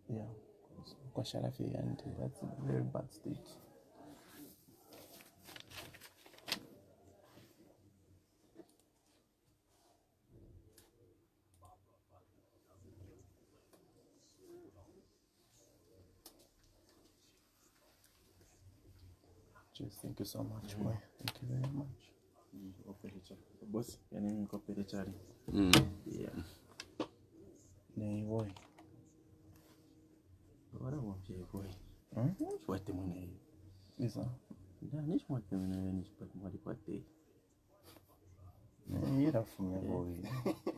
Yeah. Kwasharafi, and that's a very bad state. Just thank you so much, boy. Thank you very much. Boss, yani kopele chari. Yeah. Nay, boy. What about you, boy? What the money? Is that? Yeah, nish what the money nish but money what day. You're from your boy.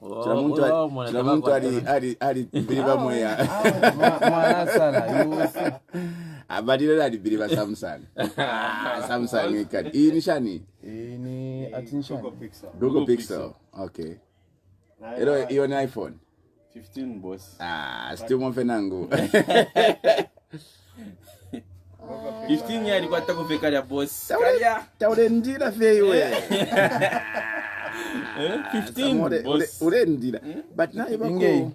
Chilamuntu ali biliba moya. Mwana sana, you will see. Abadile ali biliba Samsung. Samsung ikadi. Hii ni shani? Hii ni attention. Google Pixel. Okay. Hiyo ni iPhone 15 boss. Still mfenangu. 15 yali kwa takufika ya boss. Kalia. Taurendira feiwe. 15 boss. Urendira. But now you go.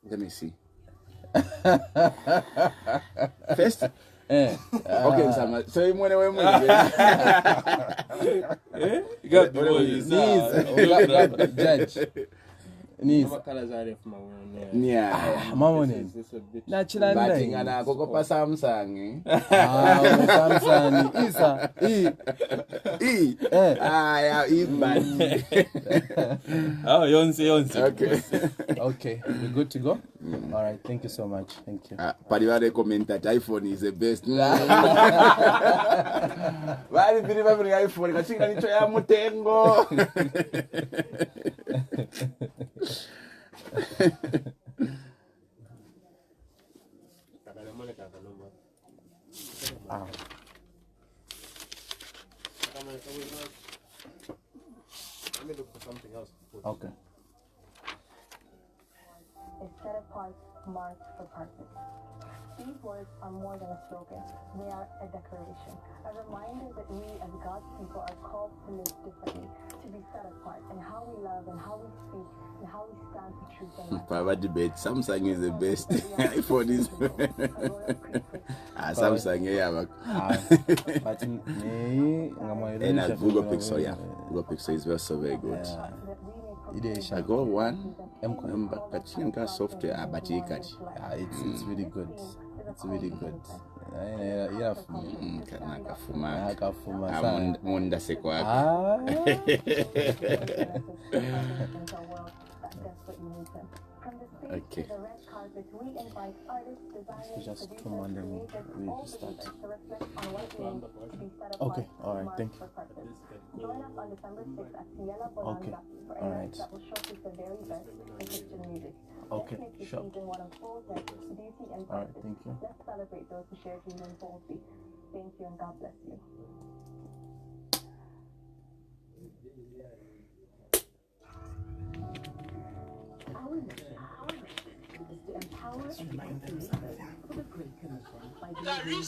Let me see. First. Okay, so you wanna win. Got boys. Judge. Knees. Yeah. Mamone. Natural name. Batingana kokopa Samsung. Samsung. Isa. Yeah, bad. Oh, Yonse. Okay, we're good to go. All right, thank you so much. Thank you. Pariwale comment that iPhone is the best. Wali biliba bring iPhone kashinga nicho ya mutengo. Let me look for something else. Okay. Is set apart, marked for purpose. These words are more than a slogan. They are a declaration, a reminder that we as God's people are called to live differently, to be set apart in how we love and how we speak and how we stand for truth and life. Power debate. Samsung is the best. iPhone is. Samsung, yeah. But and Google Pixel, yeah. Google Pixel is also very good. I got one. Software, but it's really good. It's really good. Munda sekwa. Okay. So just come on, then we start. Okay, all right, thank you. Join us on December 6th at Ciela Okay, all right. that will showcase the very best in Christian music. Okay, sure. Season 1 of Fullness, Beauty and All right, Purpose. thank you. Let's celebrate those who share kingdom boldly. Thank you and God bless you. Our mission is to empower and equip believers for the Great Commission by delivering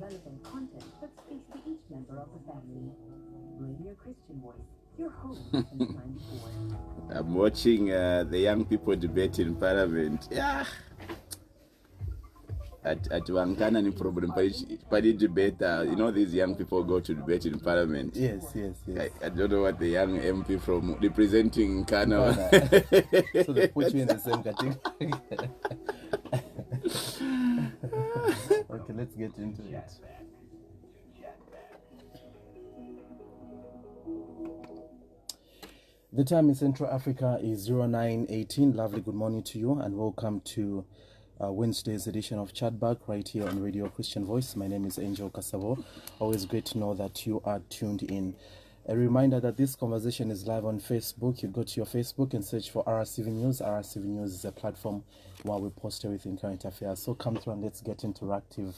relevant content that speaks to each member of the family. Radio Christian Voice, your home since 94. I'm watching the young people debate in Parliament. Yeah. At Wankana, ni problem. Party debate. You know, these young people go to debate in Parliament. Yes. I don't know what the young MP from representing Kano. So they put you in the same category. Okay, let's get into it. The time in Central Africa is 09:18. Lovely good morning to you and welcome to Wednesday's edition of Chatback right here on Radio Christian Voice. My name is Angel Kasabo. Always great to know that you are tuned in. A reminder that this conversation is live on Facebook. You go to your Facebook and search for RCV News. RCV News is a platform where we post everything current affairs. So come through and let's get interactive.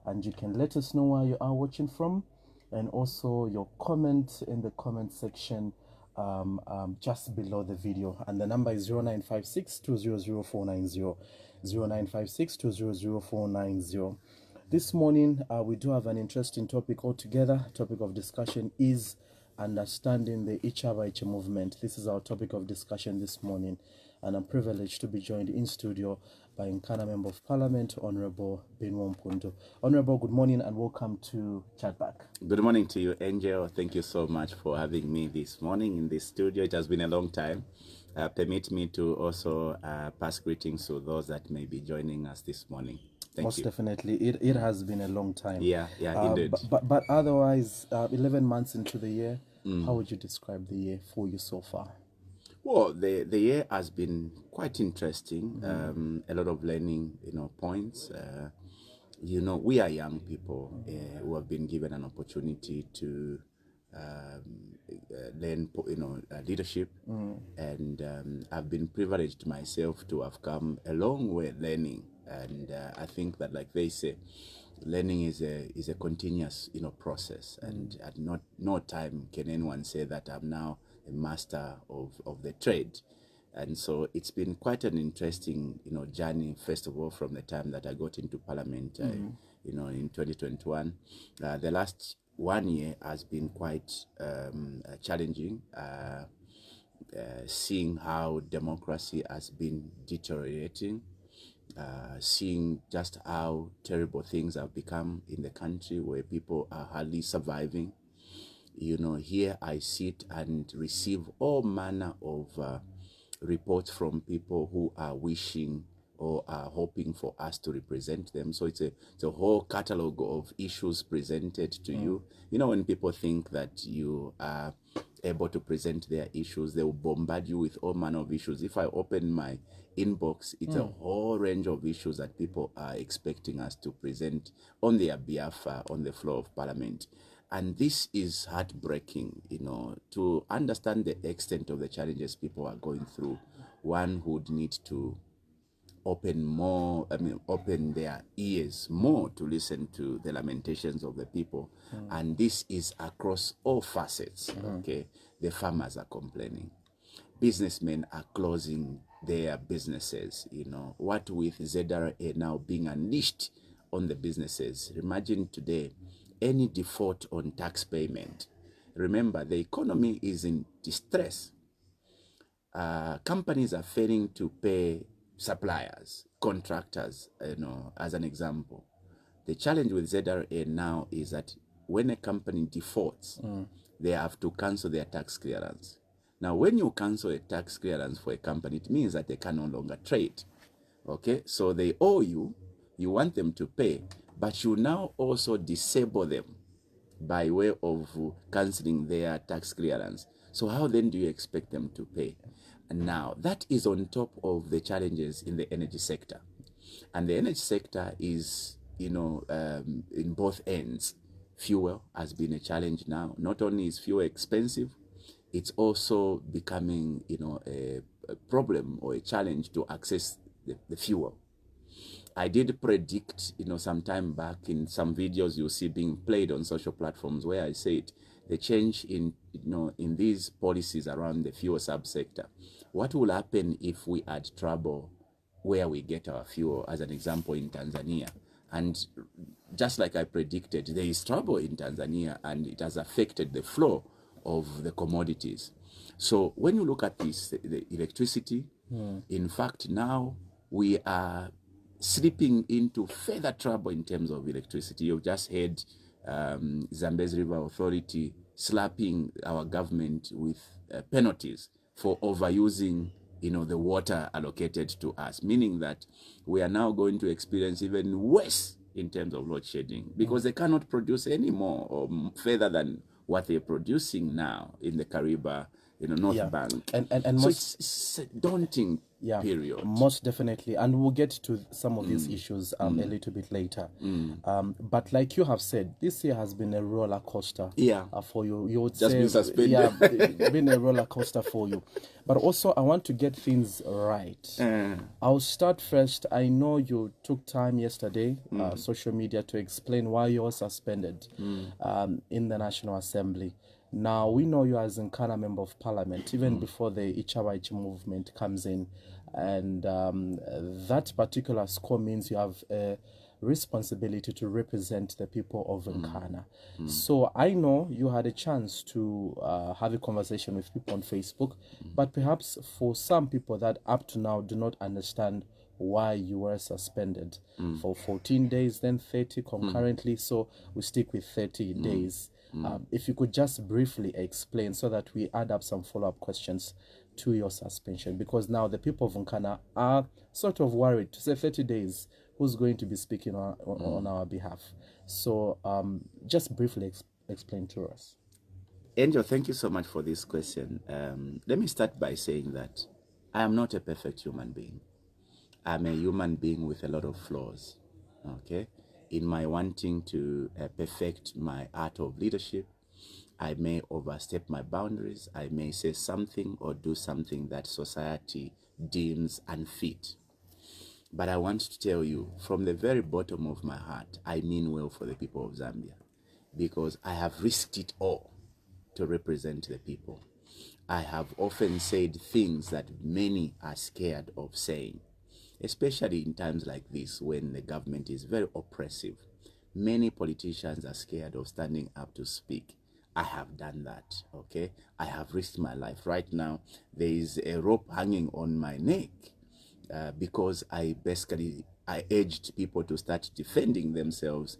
And you can let us know where you are watching from and also your comment in the comment section just below the video. And the number is 0956 200 490. 0956 200 490. This morning, we do have an interesting topic altogether. Topic of discussion is understanding the Ichaba movement. This is our topic of discussion this morning. and I'm privileged to be joined in studio by Nkana Member of Parliament, Honorable Binwell Mpundu. Honorable, good morning and welcome to Chatback. Good morning to you, Angel. Thank you so much for having me this morning in this studio. It has been a long time. Permit me to also pass greetings to those that may be joining us this morning. Thank Most you. definitely. It has been a long time. Yeah, indeed. But otherwise, 11 months into the year, how would you describe the year for you so far? Well, the year has been quite interesting. A lot of learning, points. We are young people who have been given an opportunity to learn, leadership, and I've been privileged myself to have come a long way learning. And I think that, like they say, learning is a continuous, process, and at no time can anyone say that I'm now a master of the trade. And so it's been quite an interesting, journey, first of all, from the time that I got into Parliament, in 2021. The last 1 year has been quite challenging, seeing how democracy has been deteriorating, seeing just how terrible things have become in the country, where people are hardly surviving. Here I sit and receive all manner of reports from people who are wishing or are hoping for us to represent them. So it's a whole catalog of issues presented to you. When people think that you are able to present their issues, they will bombard you with all manner of issues. If I open my inbox, it's a whole range of issues that people are expecting us to present on their behalf on the floor of Parliament. And this is heartbreaking, to understand the extent of the challenges people are going through. One would need to open their ears more to listen to the lamentations of the people. And this is across all facets, okay? The farmers are complaining. Businessmen are closing their businesses, what with ZRA now being unleashed on the businesses. Imagine today, any default on tax payment. Remember, the economy is in distress. Companies are failing to pay suppliers, contractors, as an example. The challenge with ZRA now is that when a company defaults, they have to cancel their tax clearance. Now, when you cancel a tax clearance for a company, it means that they can no longer trade. Okay, so they owe you, you want them to pay, but you now also disable them by way of cancelling their tax clearance. So how then do you expect them to pay? And now, that is on top of the challenges in the energy sector. And the energy sector is, in both ends. Fuel has been a challenge now. Not only is fuel expensive, it's also becoming, a problem or a challenge to access the fuel. I did predict, some time back in some videos you'll see being played on social platforms, where I said the change in these policies around the fuel subsector. What will happen if we had trouble where we get our fuel, as an example in Tanzania? And just like I predicted, there is trouble in Tanzania, and it has affected the flow of the commodities. So when you look at this, the electricity, in fact, now we are slipping into further trouble in terms of electricity. You've just heard Zambezi River Authority slapping our government with penalties for overusing, the water allocated to us, meaning that we are now going to experience even worse in terms of load shedding, because they cannot produce any more or further than what they're producing now in the Kariba, North Bank. And so it's a daunting period. Most definitely. And we'll get to some of these issues a little bit later. But like you have said, this year has been a roller coaster for you. You would just say, been suspended. Yeah, it's been a roller coaster for you. But also, I want to get things right. I'll start first. I know you took time yesterday, social media, to explain why you were suspended in the National Assembly. Now, we know you as Nkana Member of Parliament, even before the Ichawaich movement comes in. And that particular score means you have a responsibility to represent the people of Nkana. So I know you had a chance to have a conversation with people on Facebook, but perhaps for some people that up to now do not understand why you were suspended for 14 days, then 30 concurrently, so we stick with 30 days. If you could just briefly explain so that we add up some follow-up questions to your suspension, because now the people of Nkana are sort of worried to say 30 days, who's going to be speaking on our behalf. So just briefly explain to us. Angel, thank you so much for this question. Let me start by saying that I am not a perfect human being. I'm a human being with a lot of flaws, okay? In my wanting to perfect my art of leadership, I may overstep my boundaries. I may say something or do something that society deems unfit. But I want to tell you, from the very bottom of my heart, I mean well for the people of Zambia, because I have risked it all to represent the people. I have often said things that many are scared of saying, especially in times like this when the government is very oppressive. Many politicians are scared of standing up to speak. I have done that, okay? I have risked my life. Right now, there is a rope hanging on my neck because I urged people to start defending themselves,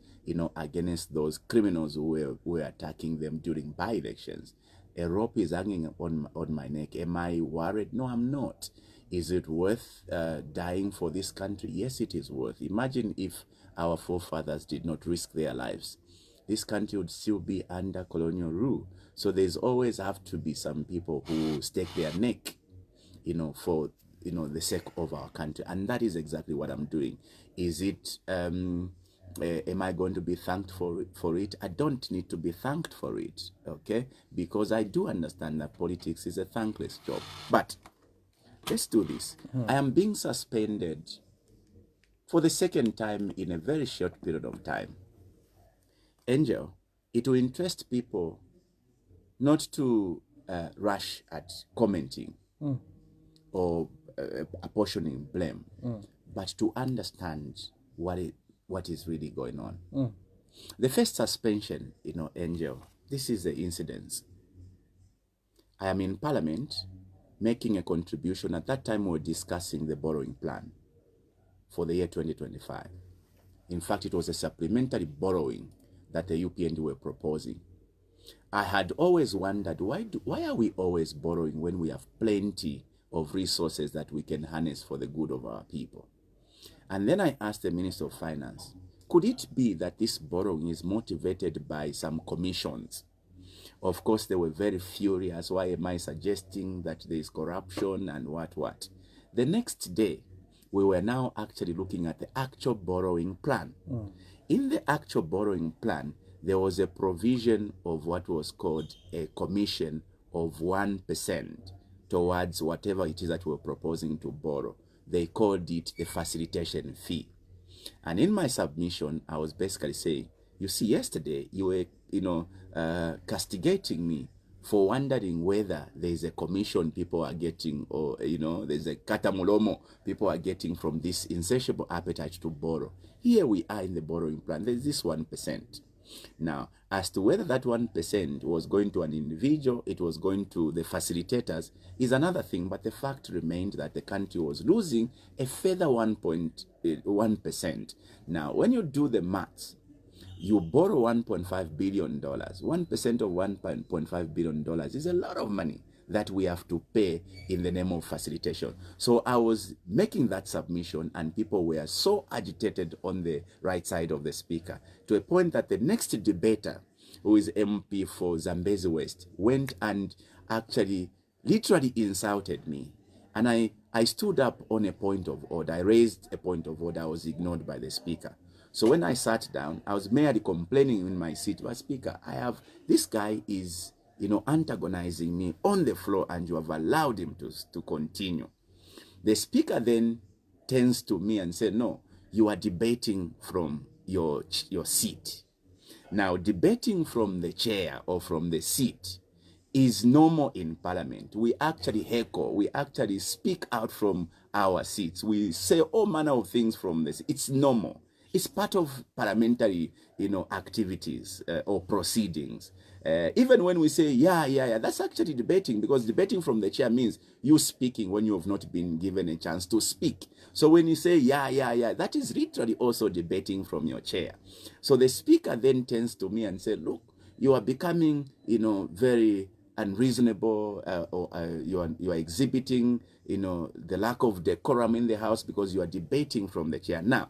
against those criminals who were attacking them during by-elections. A rope is hanging on my neck. Am I worried? No, I'm not. Is it worth dying for this country? Yes, it is worth. Imagine if our forefathers did not risk their lives. This country would still be under colonial rule. So there's always have to be some people who stake their neck, for the sake of our country. And that is exactly what I'm doing. Is it am I going to be thanked for it? I don't need to be thanked for it, okay? Because I do understand that politics is a thankless job. But let's do this. I am being suspended for the second time in a very short period of time. Angel, it will interest people not to rush at commenting or apportioning blame, but to understand what is really going on. The first suspension, Angel, this is the incident. I am in Parliament making a contribution. At that time, we were discussing the borrowing plan for the year 2025. In fact, it was a supplementary borrowing that the UPND were proposing. I had always wondered, why are we always borrowing when we have plenty of resources that we can harness for the good of our people? And then I asked the Minister of Finance, could it be that this borrowing is motivated by some commissions? Of course, they were very furious. Why am I suggesting that there is corruption and what? The next day, we were now actually looking at the actual borrowing plan. In the actual borrowing plan, there was a provision of what was called a commission of 1% towards whatever it is that we're proposing to borrow. They called it the facilitation fee. And in my submission, I was basically saying, you see, yesterday you were, castigating me for wondering whether there's a commission people are getting, or, there's a katamulomo people are getting from this insatiable appetite to borrow. Here we are in the borrowing plan. There's this 1%. Now, as to whether that 1% was going to an individual, it was going to the facilitators, is another thing. But the fact remained that the country was losing a further 1.1%. Now, when you do the maths, you borrow $1.5 billion. 1% of $1.5 billion is a lot of money that we have to pay in the name of facilitation. So I was making that submission, and people were so agitated on the right side of the speaker, to a point that the next debater, who is MP for Zambezi West, went and actually literally insulted me. And I stood up on a point of order. I raised a point of order. I was ignored by the speaker. So when I sat down, I was merely complaining in my seat, but Speaker, this guy is, antagonizing me on the floor, and you have allowed him to continue. The speaker then turns to me and said, no, you are debating from your seat. Now, debating from the chair or from the seat is normal in Parliament. We actually heckle, we actually speak out from our seats. We say all manner of things from this. It's normal. It's part of parliamentary, activities or proceedings. Even when we say, yeah, that's actually debating, because debating from the chair means you speaking when you have not been given a chance to speak. So when you say, yeah, that is literally also debating from your chair. So the speaker then turns to me and says, look, you are becoming, very unreasonable, or you are exhibiting, the lack of decorum in the House because you are debating from the chair. Now,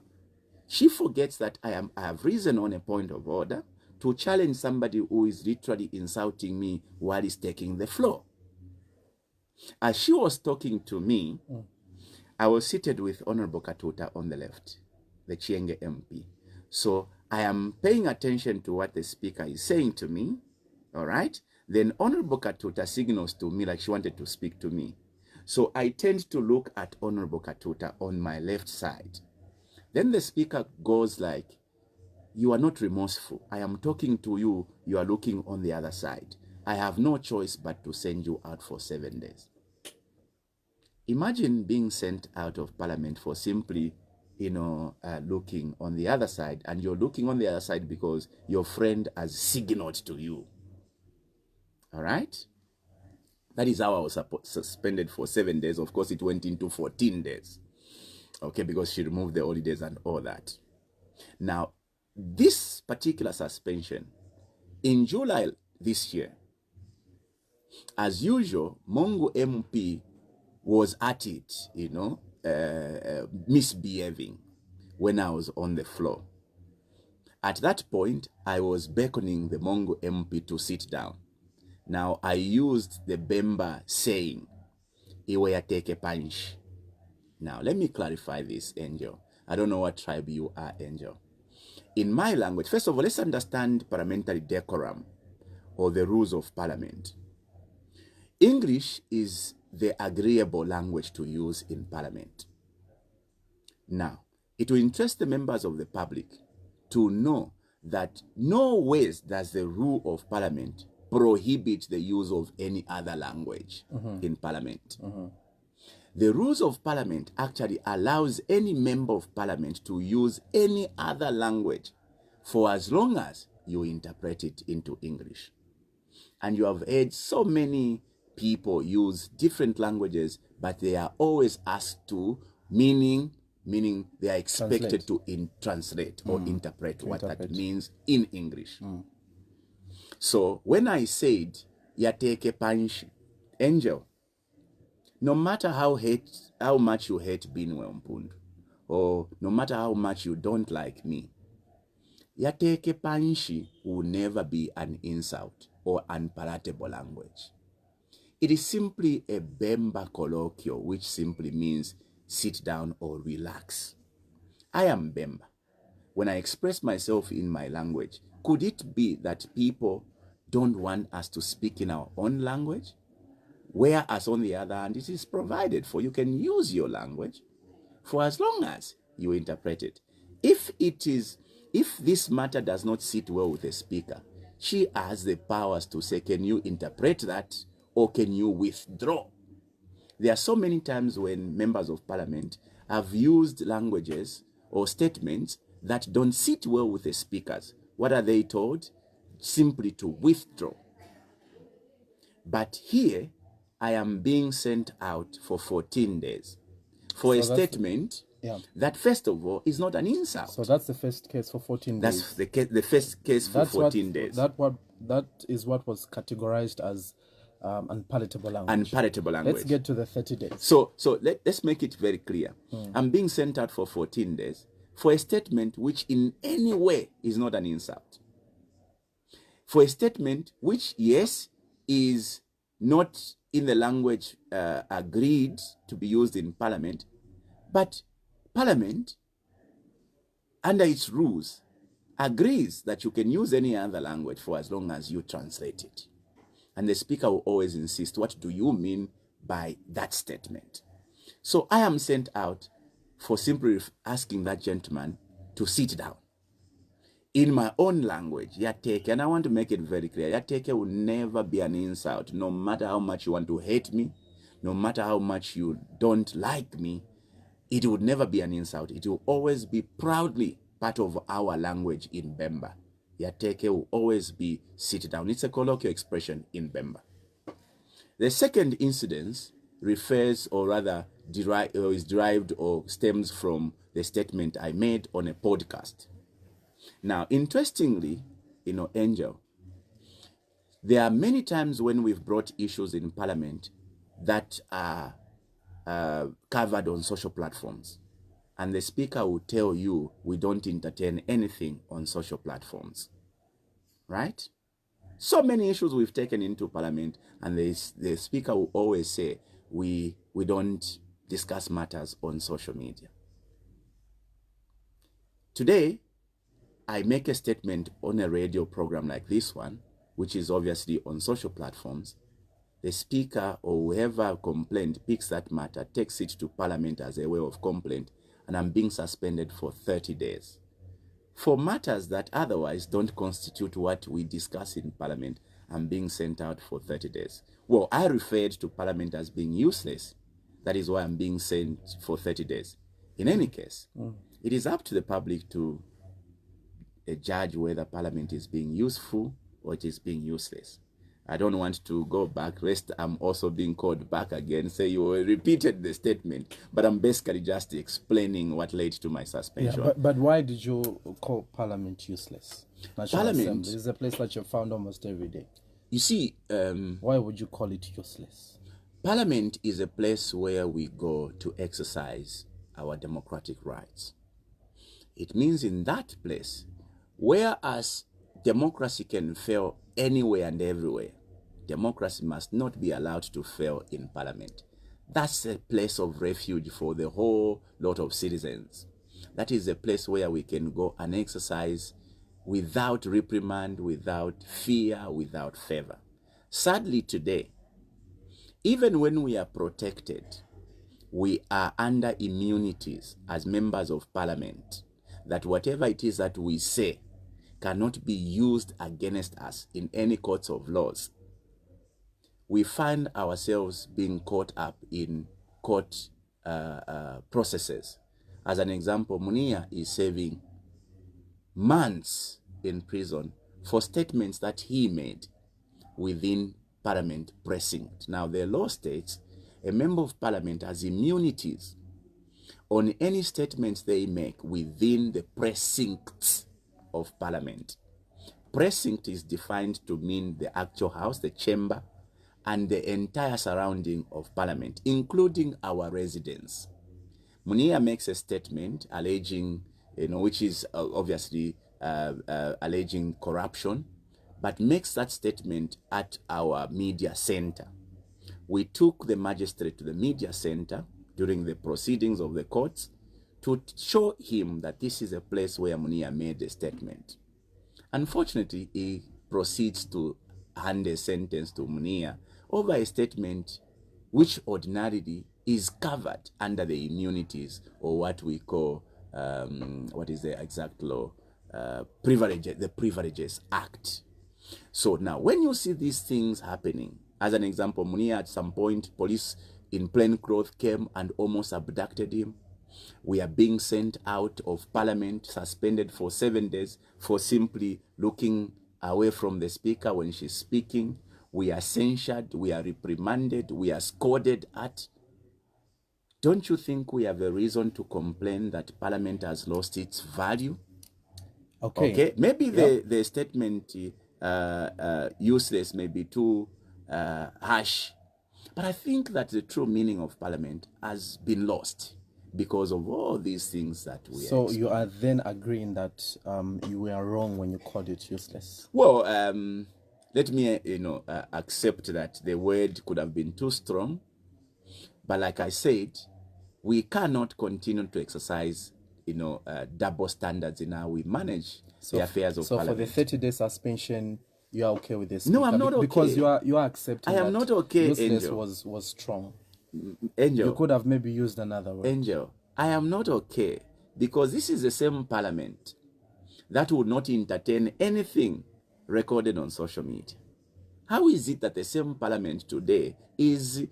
she forgets that I have risen on a point of order to challenge somebody who is literally insulting me while he's taking the floor. As she was talking to me, I was seated with Honorable Katuta on the left, the Chienge MP. So I am paying attention to what the speaker is saying to me, all right? Then Honorable Katuta signals to me like she wanted to speak to me. So I tend to look at Honorable Katuta on my left side. Then the speaker goes like, you are not remorseful. I am talking to you. You are looking on the other side. I have no choice but to send you out for 7 days. Imagine being sent out of Parliament for simply, looking on the other side, and you're looking on the other side because your friend has signaled to you. All right? That is how I was suspended for 7 days. Of course, it went into 14 days. Okay, because she removed the holidays and all that. Now, this particular suspension, in July this year, as usual, Mongo MP was at it, misbehaving when I was on the floor. At that point, I was beckoning the Mongo MP to sit down. Now, I used the Bemba saying, Iwe take punch. Now, let me clarify this, Angel. I don't know what tribe you are, Angel. In my language, first of all, let's understand parliamentary decorum or the rules of parliament. English is the agreeable language to use in parliament. Now, it will interest the members of the public to know that no ways does the rule of parliament prohibit the use of any other language in parliament. The rules of parliament actually allows any member of parliament to use any other language for as long as you interpret it into English. And you have heard so many people use different languages, but they are always asked to, meaning they are expected to translate or interpret what that means in English. So when I said, Yateke Panshi, Angel, no matter how much you hate Binwell Mpundu, or no matter how much you don't like me, Yateke Panshi will never be an insult or unpalatable language. It is simply a Bemba colloquial, which simply means sit down or relax. I am Bemba. When I express myself in my language, could it be that people don't want us to speak in our own language? Whereas on the other hand, it is provided for. You can use your language for as long as you interpret it. If this matter does not sit well with the speaker, she has the powers to say, can you interpret that or can you withdraw? There are so many times when members of parliament have used languages or statements that don't sit well with the speakers. What are they told? Simply to withdraw. But here, I am being sent out for 14 days for a statement that, first of all, is not an insult. So that's the first case for 14 days. That's the first case for 14 days. That is what was categorized as unpalatable language. Unpalatable language. Let's get to the 30 days. So let's make it very clear. I'm being sent out for 14 days for a statement which in any way is not an insult. For a statement which, yes, is not in the language agreed to be used in parliament, but parliament, under its rules, agrees that you can use any other language for as long as you translate it. And the speaker will always insist, what do you mean by that statement? So I am sent out for simply asking that gentleman to sit down. In my own language, Yateke, and I want to make it very clear, Yateke will never be an insult, no matter how much you want to hate me, no matter how much you don't like me, it would never be an insult. It will always be proudly part of our language in Bemba. Yateke will always be sit down. It's a colloquial expression in Bemba. The second incidence refers, or rather is derived or stems from the statement I made on a podcast. Now, interestingly, Angel, there are many times when we've brought issues in Parliament that are covered on social platforms. And the speaker will tell you we don't entertain anything on social platforms. Right? So many issues we've taken into Parliament, and the speaker will always say we don't discuss matters on social media. Today, I make a statement on a radio program like this one, which is obviously on social platforms. The speaker or whoever complained picks that matter, takes it to Parliament as a way of complaint, and I'm being suspended for 30 days. For matters that otherwise don't constitute what we discuss in Parliament, I'm being sent out for 30 days. Well, I referred to Parliament as being useless. That is why I'm being sent for 30 days. In any case, it is up to the public to judge whether Parliament is being useful or it is being useless. I don't want to go back, lest I'm also being called back again, say you repeated the statement, but I'm basically just explaining what led to my suspension. Yeah, but why did you call Parliament useless? National Parliament Assembly is a place that you found almost every day. You see, why would you call it useless? Parliament is a place where we go to exercise our democratic rights. It means in that place, whereas democracy can fail anywhere and everywhere, democracy must not be allowed to fail in Parliament. That's a place of refuge for the whole lot of citizens. That is a place where we can go and exercise without reprimand, without fear, without favor. Sadly today, even when we are protected, we are under immunities as members of Parliament, that whatever it is that we say cannot be used against us in any courts of laws. We find ourselves being caught up in court processes. As an example, Munia is serving months in prison for statements that he made within Parliament precinct. Now, the law states a member of Parliament has immunities on any statements they make within the precincts of Parliament. Precinct is defined to mean the actual house, the chamber, and the entire surrounding of Parliament, including our residence. Munia makes a statement alleging, which is obviously alleging corruption, but makes that statement at our media center. We took the magistrate to the media center during the proceedings of the courts to show him that this is a place where Munia made a statement. Unfortunately, he proceeds to hand a sentence to Munia over a statement which ordinarily is covered under the immunities, or what we call, what is the exact law? The Privileges Act. So now, when you see these things happening, as an example, Munia at some point, police in plain clothes came and almost abducted him. We are being sent out of Parliament, suspended for 7 days for simply looking away from the speaker when she's speaking. We are censured, we are reprimanded, we are scolded at. Don't you think we have a reason to complain that Parliament has lost its value? Okay. Maybe the statement useless may be too harsh, but I think that the true meaning of Parliament has been lost because of all these things that we So you are then agreeing that you were wrong when you called it useless? Well, let me accept that the word could have been too strong, but like I said, we cannot continue to exercise double standards in how we manage the affairs of Parliament. So for the 30-day suspension, you are okay with this? No, I'm not okay. Because you are accepting. I am not okay, useless Angel. was strong. Angel. You could have maybe used another word. Angel, I am not okay because this is the same Parliament that would not entertain anything recorded on social media. How is it that the same Parliament today is,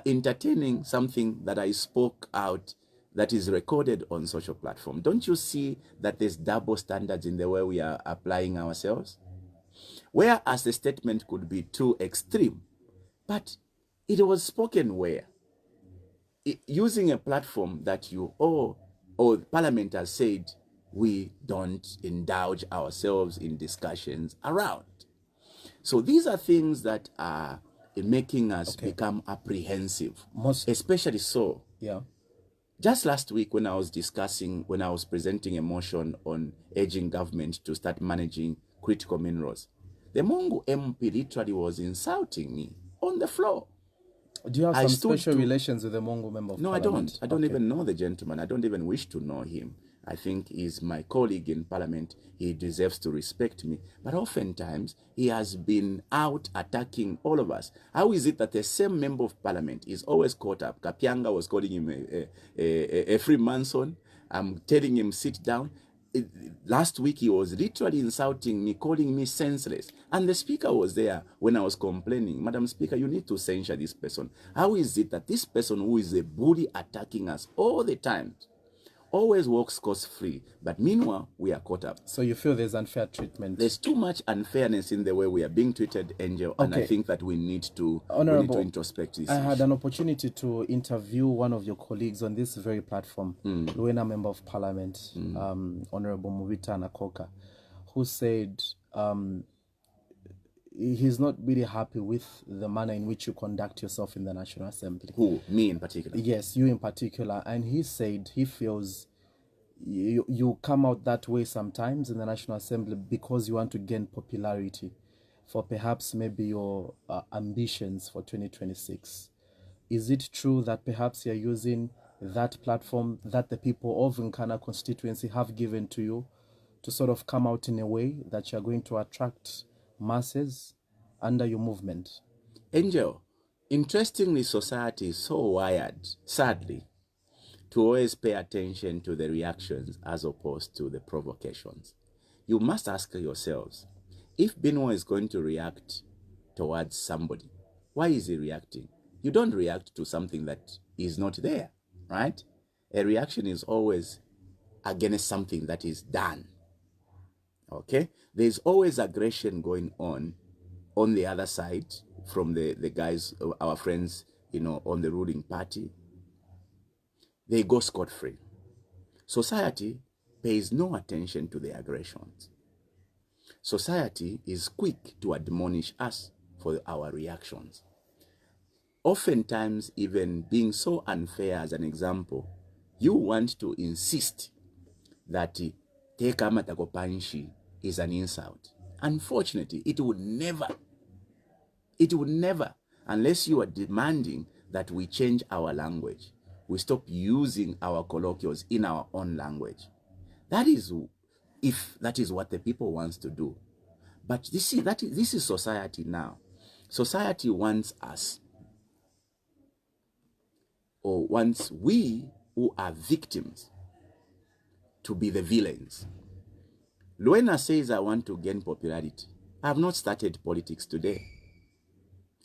entertaining something that I spoke out that is recorded on social platform. Don't you see that there's double standards in the way we are applying ourselves? Whereas the statement could be too extreme, but it was spoken where? Using a platform that you or Parliament has said we don't indulge ourselves in discussions around. So these are things that are making us become apprehensive, especially so. Yeah. Just last week when I was presenting a motion on urging government to start managing critical minerals, the Mungu MP literally was insulting me on the floor. Do you have some special relations with the Mongo member of Parliament? I don't even know the gentleman. I don't even wish to know him. I think he's my colleague in Parliament. He deserves to respect me. But oftentimes, he has been out attacking all of us. How is it that the same member of Parliament is always caught up? Kapianga was calling him a Freemason. I'm telling him, sit down. Last week, he was literally insulting me, calling me senseless. And the speaker was there when I was complaining. Madam Speaker, you need to censure this person. How is it that this person who is a bully attacking us all the time always walks cost-free, but meanwhile, we are caught up? So you feel there's unfair treatment? There's too much unfairness in the way we are being treated, Angel, and I think that we need to introspect this. I had an opportunity to interview one of your colleagues on this very platform, Luena Member of Parliament, Honorable Muvita Nakoka, who said he's not really happy with the manner in which you conduct yourself in the National Assembly. Who? Me in particular? Yes, you in particular. And he said he feels you come out that way sometimes in the National Assembly because you want to gain popularity for perhaps maybe your ambitions for 2026. Is it true that perhaps you're using that platform that the people of Nkana constituency have given to you to sort of come out in a way that you're going to attract masses under your movement? Angel, interestingly, society is so wired, sadly, to always pay attention to the reactions as opposed to the provocations. You must ask yourselves, if Binwell is going to react towards somebody, why is he reacting? You don't react to something that is not there, right? A reaction is always against something that is done. Okay? There's always aggression going on the other side from the guys, our friends, on the ruling party. They go scot-free. Society pays no attention to the aggressions. Society is quick to admonish us for our reactions. Oftentimes, even being so unfair, as an example, you want to insist that teka matakopanshi is an insult. Unfortunately, it would never, unless you are demanding that we change our language, we stop using our colloquials in our own language. That is, if that is what the people wants to do. But this is society now. Society wants us, or wants we who are victims to be the villains. Luena says, I want to gain popularity. I have not started politics today.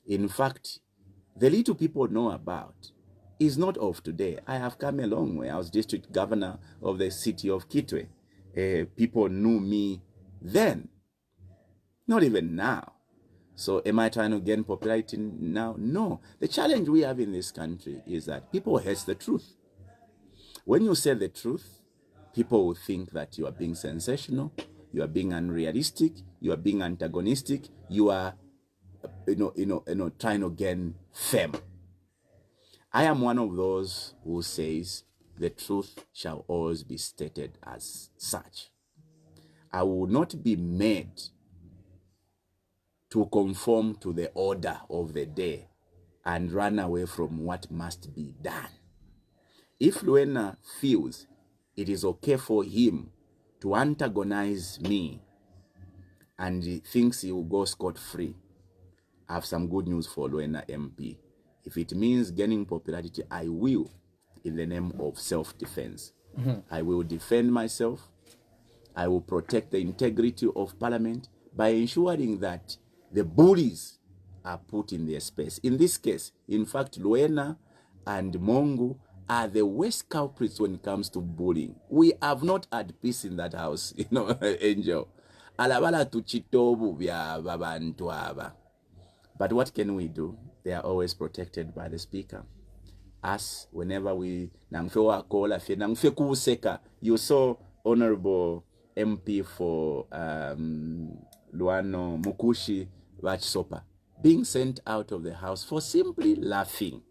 In fact, the little people know about is not of today. I have come a long way. I was district governor of the city of Kitwe. People knew me then, not even now. So am I trying to gain popularity now? No. The challenge we have in this country is that people hate the truth. When you say the truth, people will think that you are being sensational, you are being unrealistic, you are being antagonistic, you are, trying to gain fame. I am one of those who says the truth shall always be stated as such. I will not be made to conform to the order of the day and run away from what must be done. If Luena feels it is okay for him to antagonize me and he thinks he will go scot-free, I have some good news for Luena MP. If it means gaining popularity, I will, in the name of self-defense. I will defend myself. I will protect the integrity of Parliament by ensuring that the bullies are put in their space. In this case, in fact, Luena and Mongu are the worst culprits when it comes to bullying. We have not had peace in that house, Angel. Alabala tuchitobu vya babantu aba. But what can we do? They are always protected by the speaker. Us, whenever we you saw Honorable MP for Luano Mukushi Vachisopa being sent out of the house for simply laughing.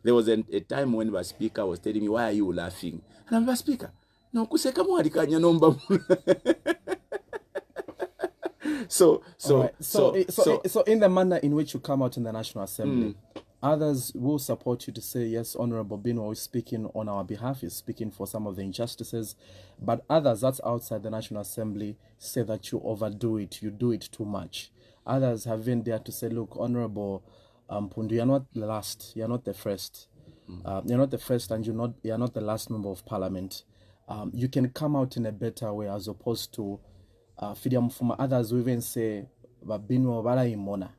There was a time when the speaker was telling me, why are you laughing? And I'm the speaker. No, kuseka mwarikanya nomba. So in the manner in which you come out in the National Assembly, others will support you to say, yes, Honorable Binwell is speaking on our behalf, is speaking for some of the injustices. But others that's outside the National Assembly say that you overdo it, you do it too much. Others have been there to say, look, Honorable Mpundu, you're not the last, you're not the first. You're not the first, and you're not the last member of Parliament. You can come out in a better way, as opposed to others who even say Binwell Bala Imona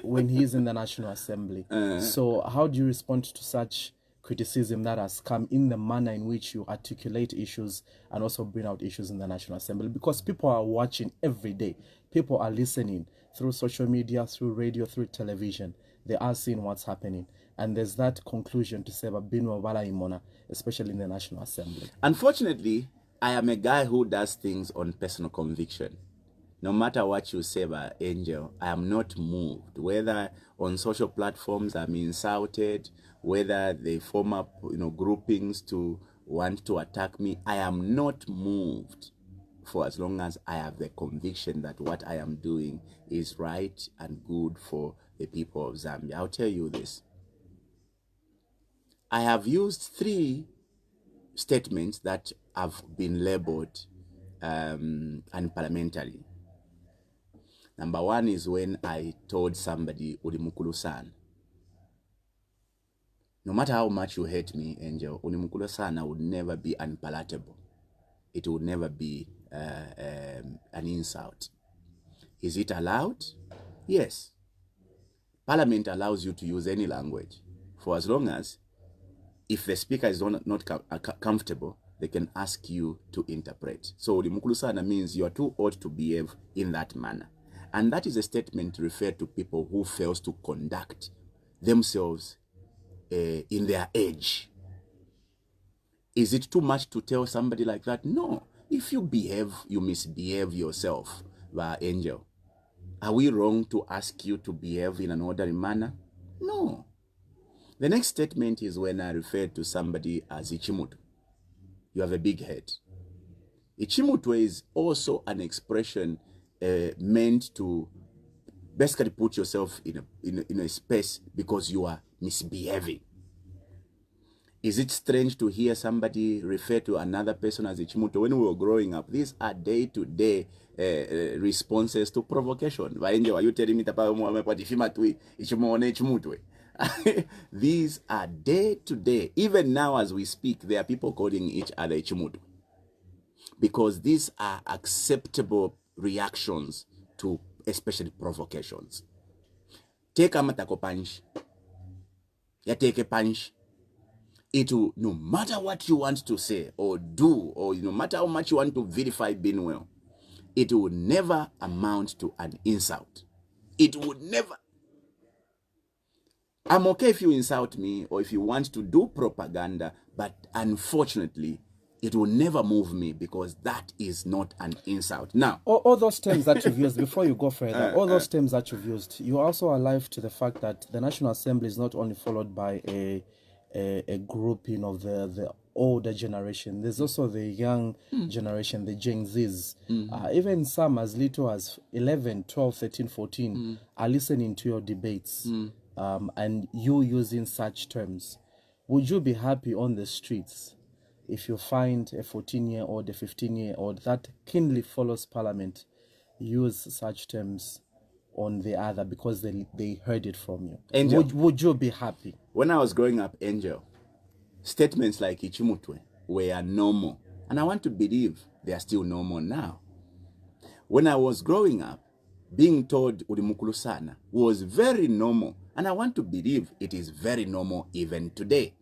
when he's in the National Assembly. So how do you respond to such criticism that has come in the manner in which you articulate issues and also bring out issues in the National Assembly? Because people are watching every day. People are listening through social media, through radio, through television. They are seeing what's happening. And there's that conclusion to say about Binwell Bala Imona, especially in the National Assembly. Unfortunately, I am a guy who does things on personal conviction. No matter what you say about Angel, I am not moved. Whether on social platforms I'm insulted, whether they form up, groupings to want to attack me, I am not moved for as long as I have the conviction that what I am doing is right and good for the people of Zambia. I'll tell you this. I have used 3 statements that have been labeled unparliamentary. Number 1 is when I told somebody, Ulimukulu-san. No matter how much you hate me, Angel, Ulimukulu-san would never be unpalatable. It would never be an insult. Is it allowed? Yes. Parliament allows you to use any language for as long as, if the speaker is not comfortable, they can ask you to interpret. So Ulimukulu-sana means you are too old to behave in that manner. And that is a statement referred to people who fails to conduct themselves in their age. Is it too much to tell somebody like that? No. If you behave, you misbehave yourself, Angel. Are we wrong to ask you to behave in an orderly manner? No. The next statement is when I refer to somebody as Ichimutu. You have a big head. Ichimutu is also an expression meant to basically put yourself in a space because you are misbehaving. Is it strange to hear somebody refer to another person as Ichimutu? When we were growing up, these are day-to-day responses to provocation. Are you telling me these are day-to-day. Even now as we speak, there are people calling each other Ichimutu. Because these are acceptable reactions to especially provocations. Take a matako punch. You take a punch. It will, no matter what you want to say or do, or no matter how much you want to vilify Binwell, it will never amount to an insult. It would never. I'm okay if you insult me or if you want to do propaganda, but unfortunately, it will never move me because that is not an insult. Now, all those terms that you've used, before you go further, all those terms that you've used, you're also alive to the fact that the National Assembly is not only followed by a grouping of the older generation. There's also the young generation, the Gen Zs. Even some as little as 11, 12, 13, 14 are listening to your debates and you using such terms. Would you be happy on the streets if you find a 14-year-old, a 15-year-old that keenly follows Parliament use such terms on the other because they heard it from you? Angel, would you be happy? When I was growing up, Angel, statements like Ichimutwe were normal. And I want to believe they are still normal now. When I was growing up, being told Ulimukulu-sana was very normal. And I want to believe it is very normal even today.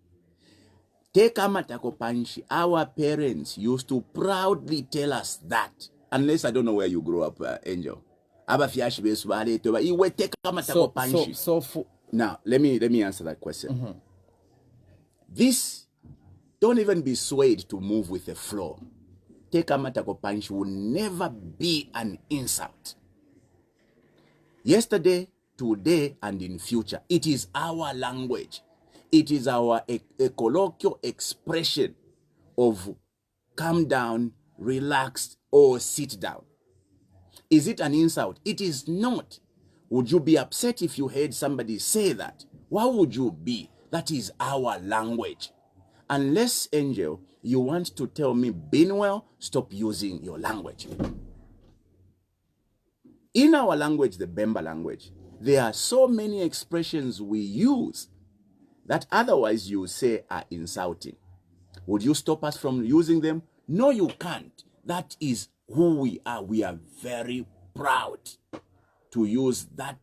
Take amatako panshi. Our parents used to proudly tell us that. Unless I don't know where you grew up, Angel. Now, let me answer that question. This, don't even be swayed to move with the flow. Take amatako panshi will never be an insult. Yesterday, today, and in future, it is our language. It is our a colloquial expression of calm down, relax, or sit down. Is it an insult? It is not. Would you be upset if you heard somebody say that? Why would you be? That is our language. Unless, Angel, you want to tell me, Binwell, stop using your language. In our language, the Bemba language, there are so many expressions we use that otherwise you say are insulting. Would you stop us from using them? No, you can't. That is who we are. We are very proud to use that,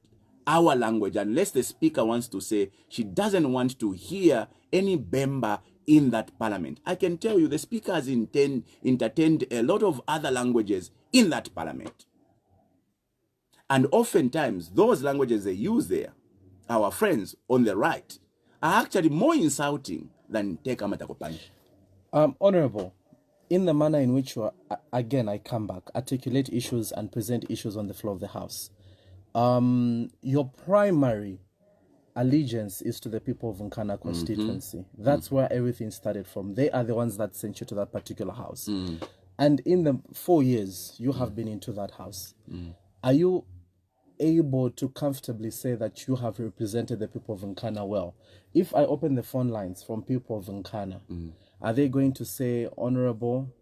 our language, unless the speaker wants to say she doesn't want to hear any Bemba in that parliament. I can tell you the speaker has entertained a lot of other languages in that parliament. And oftentimes, those languages they use there, our friends on the right, are actually more insulting than Take Amatako Panshi. Honorable, in the manner in which you are, again, I come back, articulate issues and present issues on the floor of the House. Your primary allegiance is to the people of Nkana constituency. That's where everything started from. They are the ones that sent you to that particular house. And in the 4 years you have been into that house, are you able to comfortably say that you have represented the people of Nkana well? If I open the phone lines from people of Nkana, are they going to say, Honorable,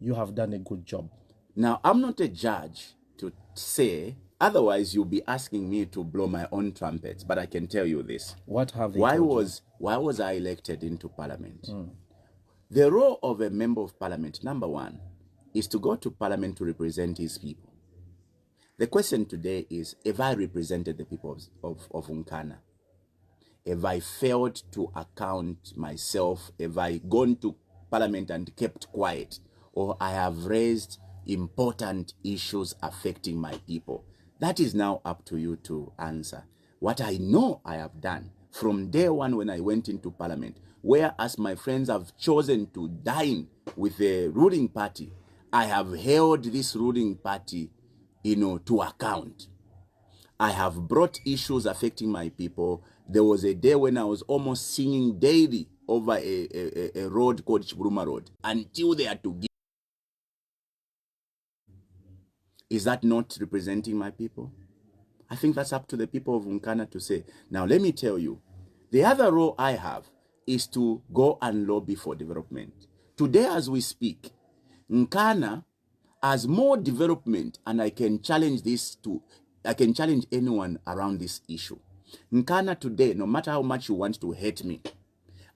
you have done a good job? Now, I'm not a judge to say, otherwise you'll be asking me to blow my own trumpets, but I can tell you this. What have they why told was I elected into parliament? The role of a member of parliament, number one, is to go to parliament to represent his people. The question today is, have I represented the people of Nkana? Have I failed to account myself? Have I gone to parliament and kept quiet? Or I have raised important issues affecting my people? That is now up to you to answer. What I know I have done from day one when I went into parliament, whereas my friends have chosen to dine with the ruling party, I have held this ruling party, to account. I have brought issues affecting my people. There was a day when I was almost singing daily over a road called Chiburuma Road until they had to give. Is that not representing my people? I think that's up to the people of Nkana to say. Now, let me tell you, the other role I have is to go and lobby for development. Today, as we speak, Nkana has more development, and I can challenge anyone around this issue. Nkana today, no matter how much you want to hate me,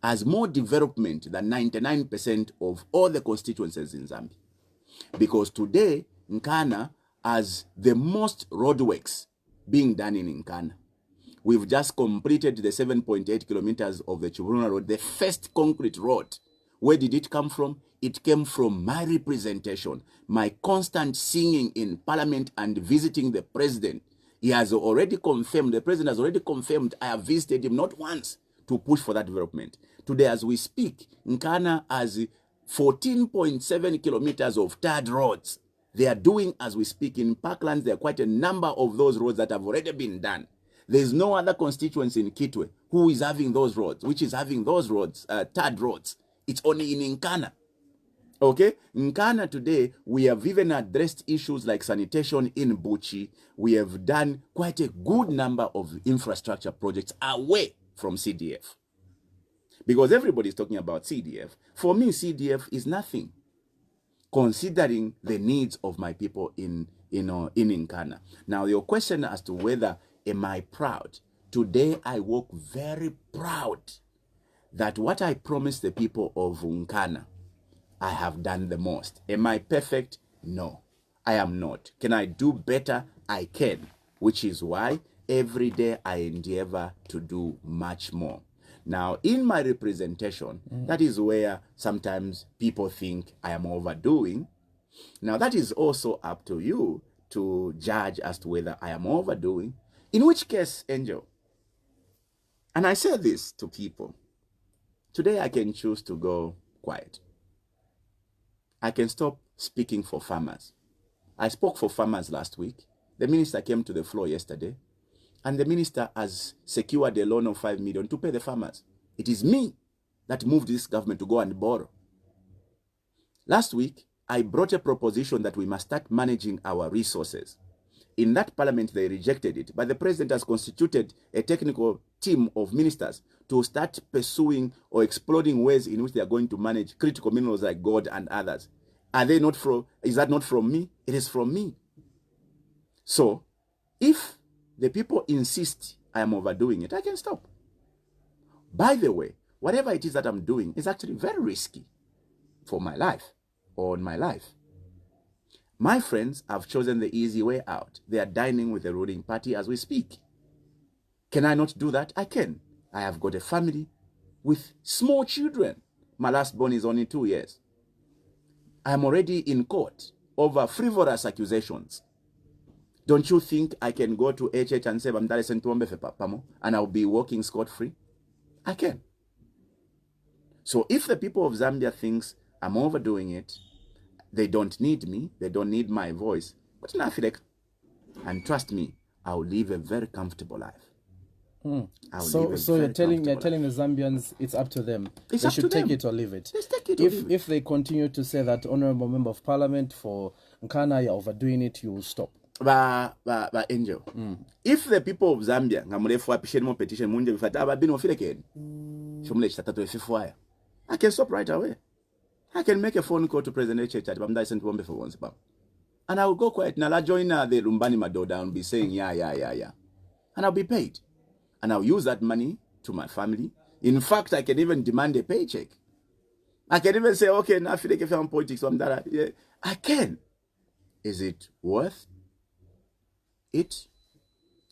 has more development than 99% of all the constituencies in Zambia. Because today, Nkana has the most roadworks being done in Nkana. We've just completed the 7.8 kilometers of the Chiburuna Road, the first concrete road. Where did it come from? It came from my representation, my constant singing in parliament and visiting the president. He has already confirmed, the president has already confirmed, I have visited him not once to push for that development. Today, as we speak, Nkana has 14.7 kilometers of tarred roads. They are doing, as we speak, in Parklands, there are quite a number of those roads that have already been done. There is no other constituency in Kitwe who is having those roads, which is having those roads, tarred roads. It's only in Nkana. Okay? Nkana today, we have even addressed issues like sanitation in Buchi. We have done quite a good number of infrastructure projects away from CDF. Because everybody is talking about CDF. For me, CDF is nothing, considering the needs of my people in Nkana. Now, your question as to whether am I proud? Today, I walk very proud that what I promised the people of Nkana, I have done the most. Am I perfect? No, I am not. Can I do better? I can, which is why every day I endeavor to do much more. Now, in my representation, that is where sometimes people think I am overdoing. Now, that is also up to you to judge as to whether I am overdoing. In which case, Angel, and I say this to people, today I can choose to go quiet. I can stop speaking for farmers. I spoke for farmers last week. The minister came to the floor yesterday, and the minister has secured a loan of 5 million to pay the farmers. It is me that moved this government to go and borrow. Last week, I brought a proposition that we must start managing our resources. In that parliament, they rejected it, but the president has constituted a technical team of ministers to start pursuing or exploring ways in which they are going to manage critical minerals like gold and others. Are they not from, is that not from me? It is from me. So, if the people insist I am overdoing it, I can stop. By the way, whatever it is that I'm doing is actually very risky for my life or on my life. My friends have chosen the easy way out. They are dining with the ruling party as we speak. Can I not do that? I can. I have got a family with small children. My last born is only 2 years. I'm already in court over frivolous accusations. Don't you think I can go to HH and say, and I'll be walking scot-free? I can. So if the people of Zambia thinks I'm overdoing it, they don't need me, they don't need my voice, but and trust me, I'll live a very comfortable life. So you're telling the Zambians it's up to them. It's they up should to take them. it or leave it. Let's take it or leave it. If they continue to say that honorable member of parliament for Nkana, you're overdoing it, you will stop. Angel. If the people of Zambia petition I can stop right away. I can make a phone call to President HH and I will go quiet. Now I'll join the Rumbani Madoda and be saying yeah. And I'll be paid. And I'll use that money to my family. In fact, I can even demand a paycheck. I can even say, okay, now if I'm politics, I can. Is it worth it?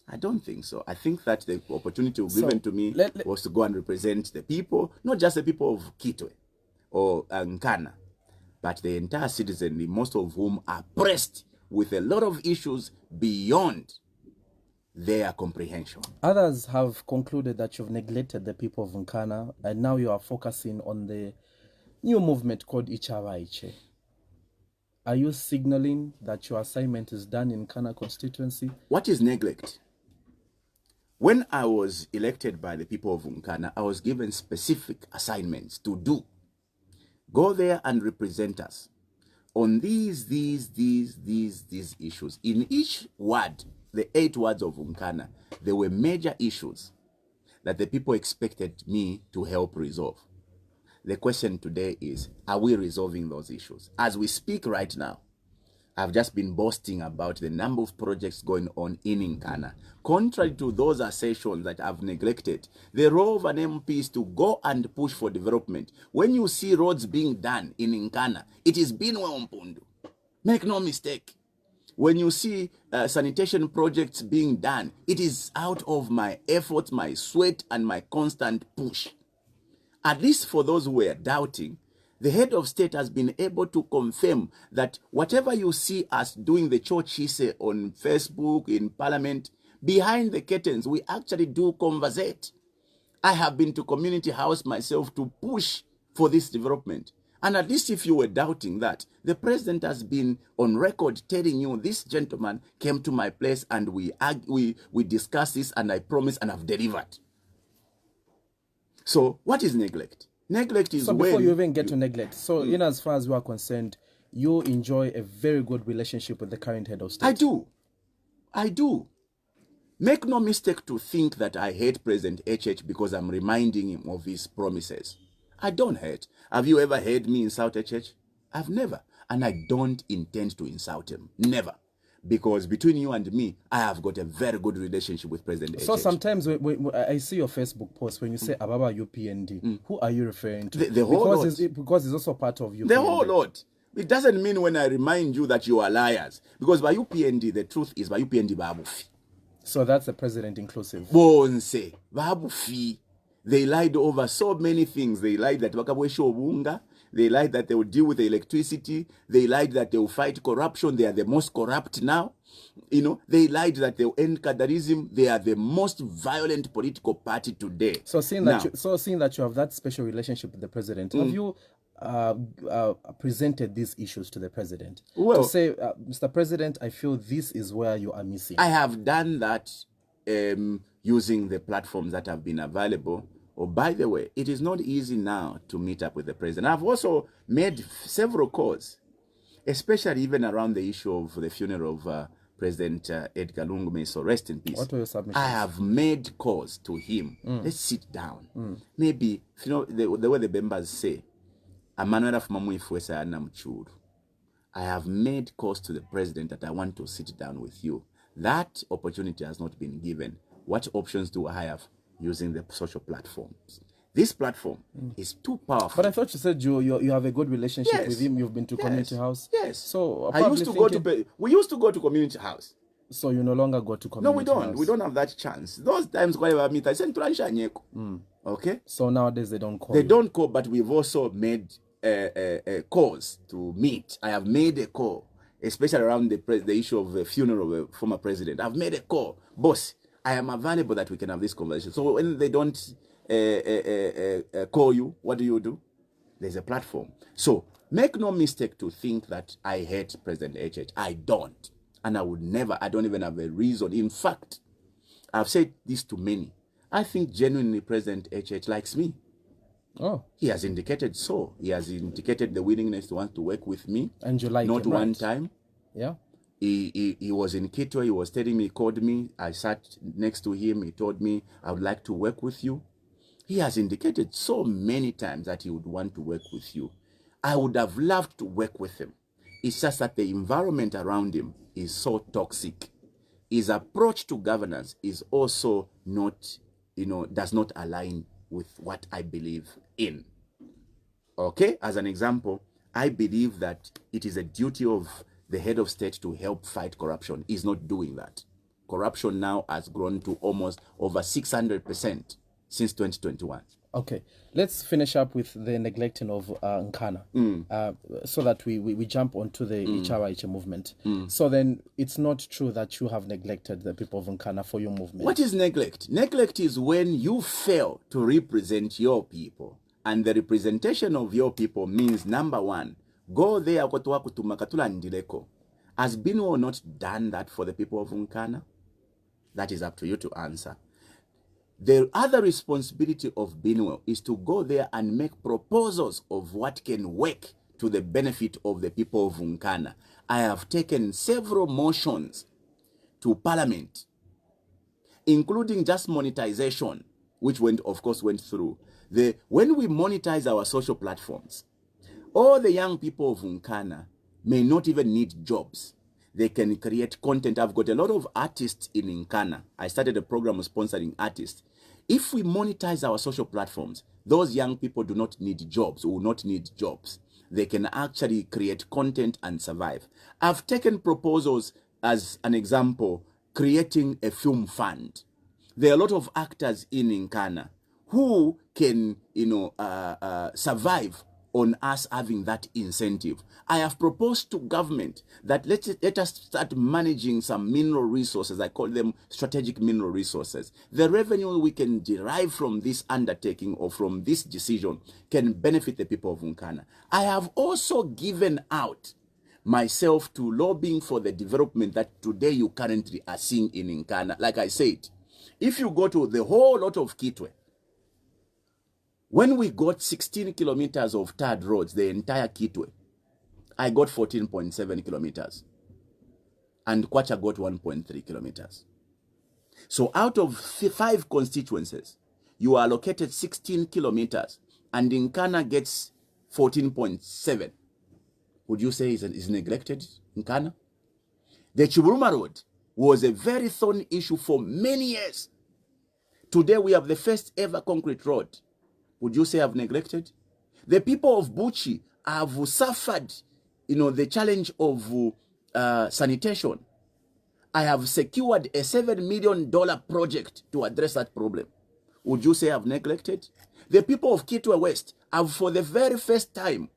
I don't think so. I think that the opportunity given to me was to go and represent the people, not just the people of Kitwe or Nkana, but the entire citizenry, most of whom are pressed with a lot of issues beyond their comprehension. Others have concluded that you've neglected the people of Nkana, and now you are focusing on the new movement called Ichawaiche. Are you signaling that your assignment is done in Nkana constituency? What is neglect? When I was elected by the people of Nkana, I was given specific assignments to do. Go there and represent us on these issues. In each ward, the 8 wards of Nkana, there were major issues that the people expected me to help resolve. The question today is, are we resolving those issues? As we speak right now, I've just been boasting about the number of projects going on in Nkana. Contrary to those assertions that I've neglected, the role of an MP is to go and push for development. When you see roads being done in Nkana, it is Binwell Mpundu. Make no mistake. When you see sanitation projects being done, it is out of my effort, my sweat, and my constant push. At least for those who were doubting, the head of state has been able to confirm that whatever you see us doing the church on Facebook, in parliament, behind the curtains, we actually do conversate. I have been to community house myself to push for this development. And at least if you were doubting that, the president has been on record telling you this gentleman came to my place and we discussed this and I promised and I've delivered. So what is neglect? Neglect is when... So before you even get to neglect, so in as far as you are concerned, you enjoy a very good relationship with the current head of state. I do. Make no mistake to think that I hate President HH because I'm reminding him of his promises. I don't hate. Have you ever heard me insult HH? I've never. And I don't intend to insult him. Never. Because between you and me, I have got a very good relationship with President HH. So sometimes when I see your Facebook post, when you say Ababa UPND, who are you referring to? The whole lot. Because it's also part of UPND. The whole lot. It doesn't mean when I remind you that you are liars. Because by UPND, the truth is by UPND Babufi. So that's the president inclusive. Bonse, Babufi. They lied over so many things. They lied that wakabwesha obunga. They lied that they will deal with the electricity. They lied that they will fight corruption. They are the most corrupt now. You know, they lied that they will end Kadarism. They are the most violent political party today. So seeing that you have that special relationship with the president, have you presented these issues to the president? Well, to say, Mr. President, I feel this is where you are missing. I have done that using the platforms that have been available. Oh, by the way, it is not easy now to meet up with the president. I've also made several calls, especially even around the issue of the funeral of President Edgar Lungu May, so rest in peace. What were your submissions? I have made calls to him. Let's sit down. Maybe, you know, the way the members say, I have made calls to the president that I want to sit down with you. That opportunity has not been given. What options do I have using the social platforms? This platform is too powerful. But I thought you said you have a good relationship Yes. with him. You've been to community house. Yes. So I used to go to. We used to go to community house. So you no longer go to community No, we don't. house. We don't have that chance. Those times whenever I meet, I send to Nyeko. Okay. So nowadays they don't call. They you. don't call, but we've also made calls to meet. I have made a call, especially around the issue of the funeral of the former president. I've made a call, boss. I am available that we can have this conversation. So when they don't call you, what do? There's a platform. So make no mistake to think that I hate President HH. I don't. And I would never, I don't even have a reason. In fact, I've said this to many. I think genuinely President HH likes me. Oh. He has indicated so. He has indicated the willingness to want to work with me. And you like Not him, one right? time. Yeah. He was in Kitwe. He was telling me, he called me. I sat next to him. He told me, I would like to work with you. He has indicated so many times that he would want to work with you. I would have loved to work with him. It's just that the environment around him is so toxic. His approach to governance is also not, does not align with what I believe in. Okay? As an example, I believe that it is a duty of the head of state to help fight corruption. He's not doing that. Corruption now has grown to almost over 600% since 2021. Okay, let's finish up with the neglecting of Nkana, so that we jump onto the Ichawa movement. So then it's not true that you have neglected the people of Nkana for your movement. What is neglect? Neglect is when you fail to represent your people. And the representation of your people means, number one, go there. Has Binwell not done that for the people of Nkana? That is up to you to answer. The other responsibility of Binwell is to go there and make proposals of what can work to the benefit of the people of Nkana. I have taken several motions to Parliament, including just monetization, which of course went through. When we monetize our social platforms, all the young people of Nkana may not even need jobs. They can create content. I've got a lot of artists in Nkana. I started a program sponsoring artists. If we monetize our social platforms, those young people do not need jobs, will not need jobs. They can actually create content and survive. I've taken proposals as an example, creating a film fund. There are a lot of actors in Nkana who can, survive on us having that incentive. I have proposed to government that let us start managing some mineral resources. I call them strategic mineral resources. The revenue we can derive from this undertaking or from this decision can benefit the people of Nkana. I have also given out myself to lobbying for the development that today you currently are seeing in Nkana. Like I said, if you go to the whole lot of Kitwe, when we got 16 kilometers of tarred roads, the entire Kitwe, I got 14.7 kilometers. And Kwacha got 1.3 kilometers. So out of 5 constituencies, you are allocated 16 kilometers, and Nkana gets 14.7. Would you say is neglected, Nkana? The Chiburuma Road was a very thorny issue for many years. Today we have the first ever concrete road. Would you say I've neglected? The people of Buchi have suffered, the challenge of sanitation. I have secured a $7 million project to address that problem. would you say have neglected? The people of Kitwe West have, for the very first time,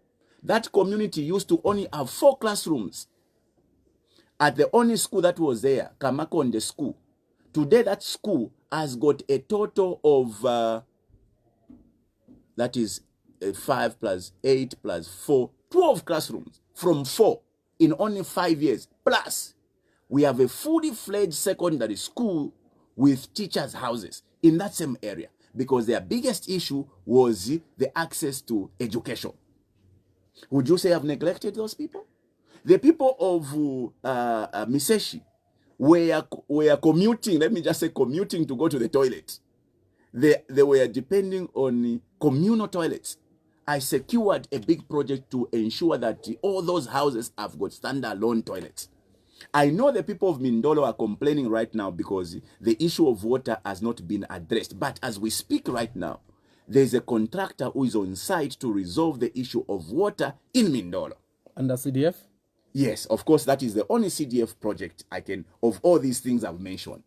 that community used to only have 4 classrooms at the only school that was there, Kamakonde School. Today, that school has got a total of, that is 5 plus 8 plus 4, 12 classrooms from 4 in only 5 years. Plus, we have a fully fledged secondary school with teachers' houses in that same area, because their biggest issue was the access to education. Would you say I've neglected those people? The people of Miseshi were commuting, let me just say commuting to go to the toilet. They were depending on communal toilets. I secured a big project to ensure that all those houses have got standalone toilets. I know the people of Mindolo are complaining right now because the issue of water has not been addressed. But as we speak right now, there's a contractor who is on site to resolve the issue of water in Mindolo. Under CDF? Yes, of course, that is the only CDF project of all these things I've mentioned.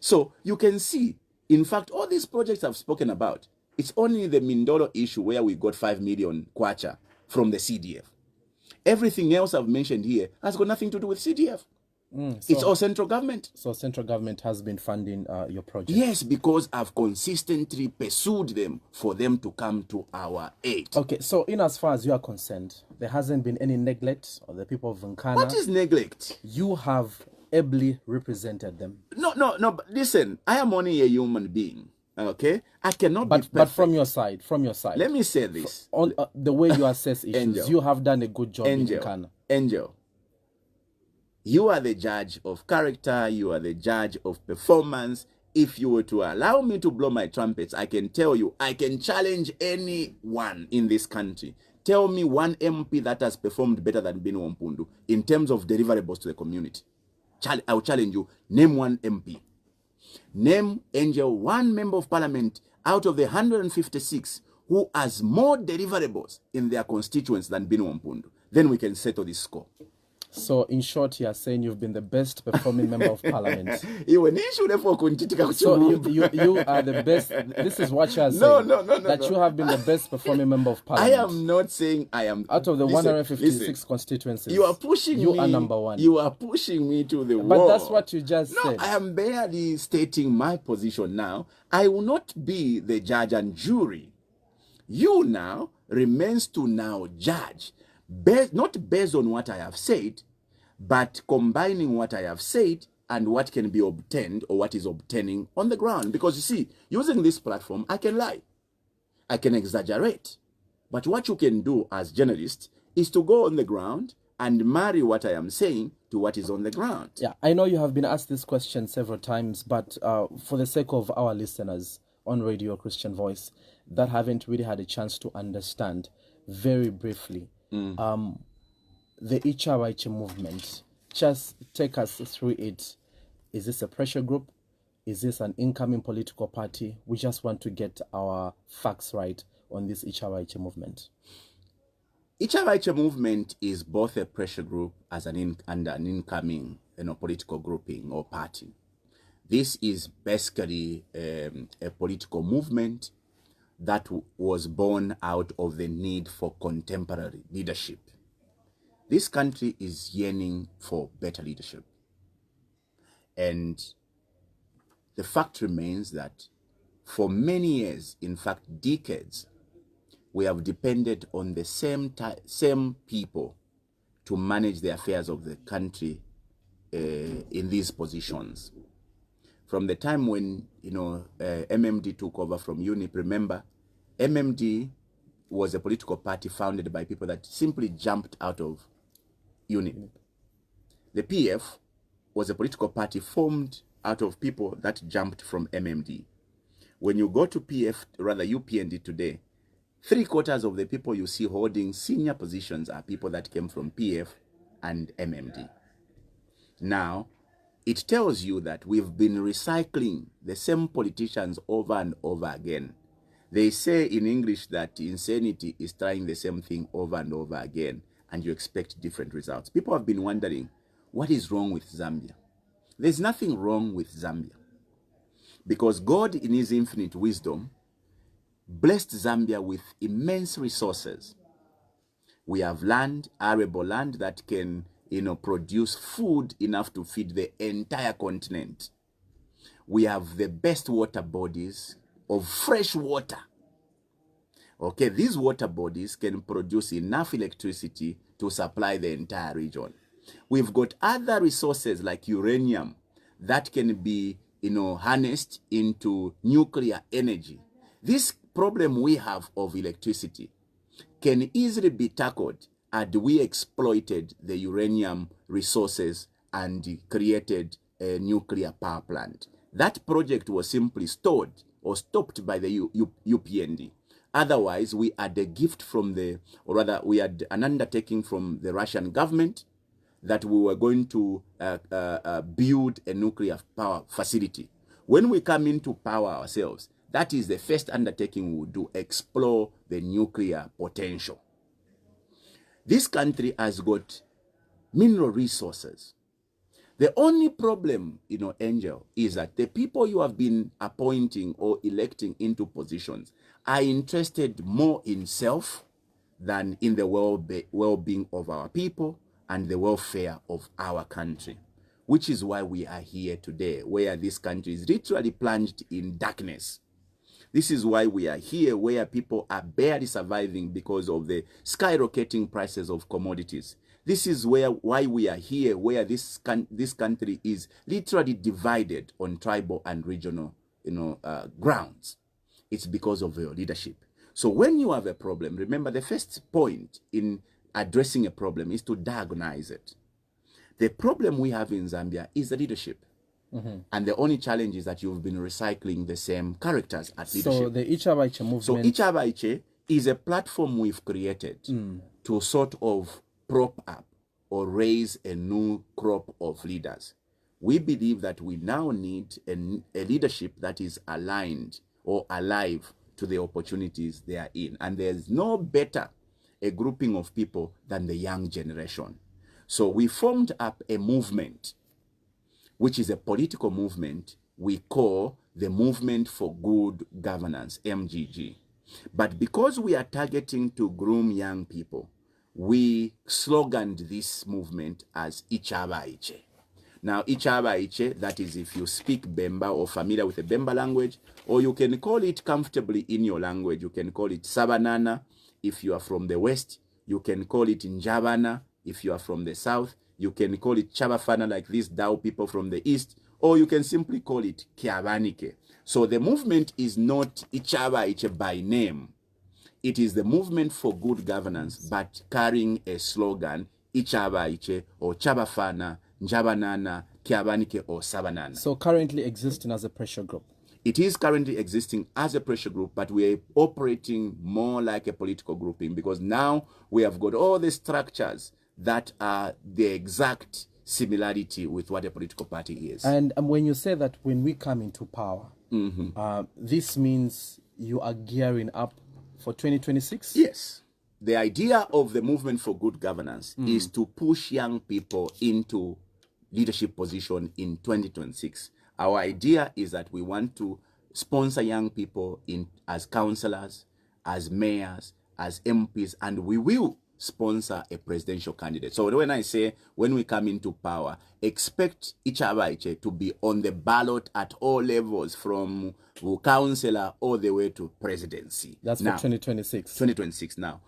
So you can see, in fact, all these projects I've spoken about, it's only the Mindolo issue where we got 5 million kwacha from the CDF. Everything else I've mentioned here has got nothing to do with CDF. It's all central government. So central government has been funding your project? Yes, because I've consistently pursued them for them to come to our aid. Okay, so in as far as you are concerned, there hasn't been any neglect of the people of Nkana? What is neglect? You have ably represented them. No, but listen, I am only a human being. Okay, I cannot be perfect. But from your side, let me say this. On the way you assess issues, Angel, you have done a good job in Ghana. Angel, you are the judge of character. You are the judge of performance. If you were to allow me to blow my trumpets, I can tell you, I can challenge anyone in this country. Tell me one MP that has performed better than Binwell Mpundu in terms of deliverables to the community. I'll challenge you. Name one MP. Name, Angel, one member of parliament out of the 156 who has more deliverables in their constituents than Binwell Mpundu. Then we can settle this score. So, in short, you are saying you've been the best performing member of parliament. So you are the best. This is what you are saying. No. That you have been the best performing member of parliament. I am not saying I am. Out of the 156 constituencies, you are pushing me. You are number one. You are pushing me to the wall. But that's what you just said. No, I am barely stating my position now. I will not be the judge and jury. You now remains to now judge. Not based on what I have said, but combining what I have said and what can be obtained or what is obtaining on the ground. Because you see, using this platform, I can lie. I can exaggerate. But what you can do as journalists is to go on the ground and marry what I am saying to what is on the ground. Yeah, I know you have been asked this question several times, but for the sake of our listeners on Radio Christian Voice that haven't really had a chance to understand, very briefly, the Ichawaiche movement, just take us through it. Is this a pressure group? Is this an incoming political party? We just want to get our facts right on this Ichawaiche movement. Ichawaiche movement is both a pressure group and an incoming political grouping or party. This is basically a political movement that was born out of the need for contemporary leadership. This country is yearning for better leadership. And the fact remains that for many years, in fact decades, we have depended on the same people to manage the affairs of the country in these positions. From the time when MMD took over from UNIP, remember, MMD was a political party founded by people that simply jumped out of UNIP. The PF was a political party formed out of people that jumped from MMD. When you go to UPND today, 3/4 of the people you see holding senior positions are people that came from PF and MMD. Now, it tells you that we've been recycling the same politicians over and over again. They say in English that insanity is trying the same thing over and over again, and you expect different results. People have been wondering, what is wrong with Zambia? There's nothing wrong with Zambia. Because God, in his infinite wisdom, blessed Zambia with immense resources. We have land, arable land, that can, produce food enough to feed the entire continent. We have the best water bodies of fresh water. Okay, these water bodies can produce enough electricity to supply the entire region. We've got other resources like uranium that can be, harnessed into nuclear energy. This problem we have of electricity can easily be tackled had we exploited the uranium resources and created a nuclear power plant. That project was simply stalled or stopped by the UPND. Otherwise, we had a gift from we had an undertaking from the Russian government that we were going to build a nuclear power facility. When we come into power ourselves, that is the first undertaking we will do, explore the nuclear potential. This country has got mineral resources. The only problem, Angel, is that the people you have been appointing or electing into positions are interested more in self than in the well-being of our people and the welfare of our country, which is why we are here today, where this country is literally plunged in darkness. This is why we are here, where people are barely surviving because of the skyrocketing prices of commodities. This is why we are here, where this country is literally divided on tribal and regional, grounds. It's because of your leadership. So when you have a problem, remember the first point in addressing a problem is to diagnose it. The problem we have in Zambia is the leadership. And the only challenge is that you've been recycling the same characters at leadership. So the Ichabaiche movement... So Ichabaiche is a platform we've created to sort of prop up or raise a new crop of leaders. We believe that we now need a leadership that is aligned or alive to the opportunities they are in. And there's no better a grouping of people than the young generation. So we formed up a movement, which is a political movement we call the Movement for Good Governance, MGG. But because we are targeting to groom young people, we sloganed this movement as Ichabaiche. Now, Ichabaiche, that is if you speak Bemba or familiar with the Bemba language, or you can call it comfortably in your language. You can call it Sabanana if you are from the West. You can call it Njabana if you are from the South. You can call it Chabafana like these Dao people from the East, or you can simply call it Kiabanike. So the movement is not Ichabaiche by name. It is the Movement for Good Governance, but carrying a slogan, Ichabaiche or Chabafana, Njabanana, Kiabanike or Sabanana. So currently existing as a pressure group. It is currently existing as a pressure group, but we're operating more like a political grouping because now we have got all the structures that are the exact similarity with what a political party is. And when you say that when we come into power, this means you are gearing up for 2026? Yes. The idea of the Movement for Good Governance is to push young people into leadership position in 2026. Our idea is that we want to sponsor young people as councillors, as mayors, as MPs, and we will sponsor a presidential candidate. So when I say when we come into power, expect Ichabaiche to be on the ballot at all levels, from councillor all the way to presidency. That's now, for 2026. 2026 now.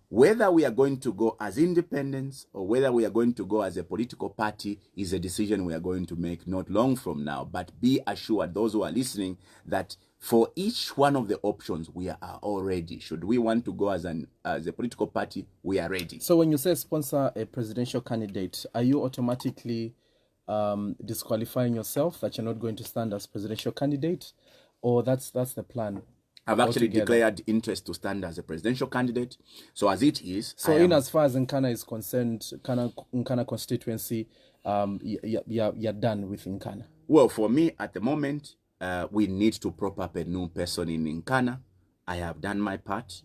Whether we are going to go as independents or whether we are going to go as a political party is a decision we are going to make not long from now. But be assured, those who are listening, that for each one of the options, we are all ready. Should we want to go as a political party, we are ready. So when you say sponsor a presidential candidate, are you automatically disqualifying yourself that you're not going to stand as presidential candidate? Or that's the plan? I've actually declared interest to stand as a presidential candidate. So as it is... So in as far as Nkana is concerned, Nkana constituency, you're done with Nkana? Well, for me, at the moment, we need to prop up a new person in Nkana. I have done my part.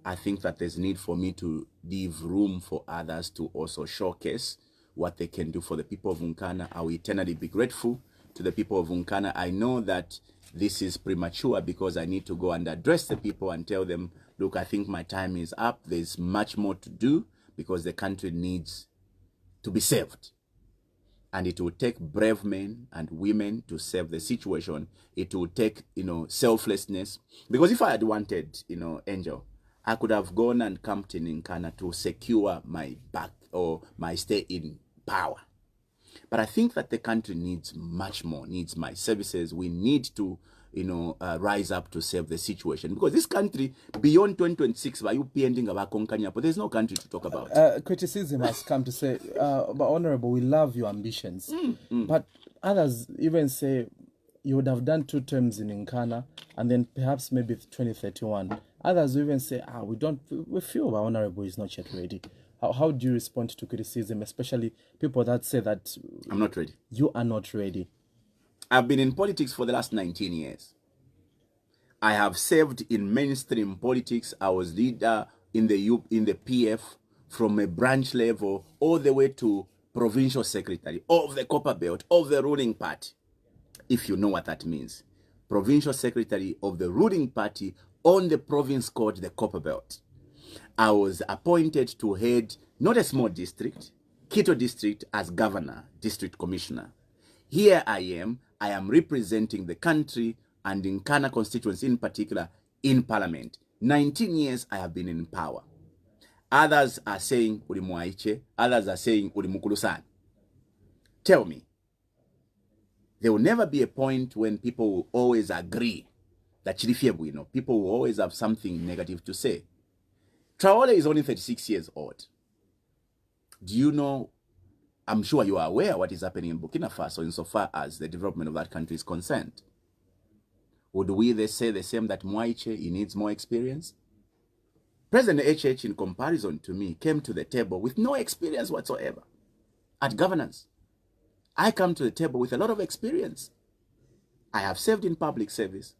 I think that there's need for me to leave room for others to also showcase what they can do for the people of Nkana. I will eternally be grateful to the people of Nkana. I know that this is premature because I need to go and address the people and tell them, look, I think my time is up. There's much more to do because the country needs to be saved. And it will take brave men and women to save the situation. It will take, selflessness. Because if I had wanted, Angel, I could have gone and camped in Nkana to secure my back or my stay in power. But I think that the country needs much more, needs my services. We need to, rise up to save the situation. Because this country, beyond 2026, there's no country to talk about. Criticism has come to say, but Honorable, we love your ambitions. But others even say you would have done 2 terms in Nkana and then perhaps maybe 2031. Others even say, we feel our Honorable is not yet ready. How do you respond to criticism, especially people that say that I'm not ready? You are not ready. I've been in politics for the last 19 years. I have served in mainstream politics. I was leader in the PF from a branch level all the way to provincial secretary of the Copper Belt of the ruling party, if you know what that means. Provincial secretary of the ruling party on the province called the Copper Belt. I was appointed to head not a small district, Quito district, as governor, district commissioner. Here I am representing the country and in Nkana constituency in particular in parliament. 19 years I have been in power. Others are saying ulimuaiche, others are saying ulimukulusan. Tell me, there will never be a point when people will always agree that people will always have something negative to say. Traore is only 36 years old. Do you know, I'm sure you are aware what is happening in Burkina Faso insofar as the development of that country is concerned. Would we say the same that Mwaiche, he needs more experience? President HH, in comparison to me, came to the table with no experience whatsoever at governance. I come to the table with a lot of experience. I have served in public service.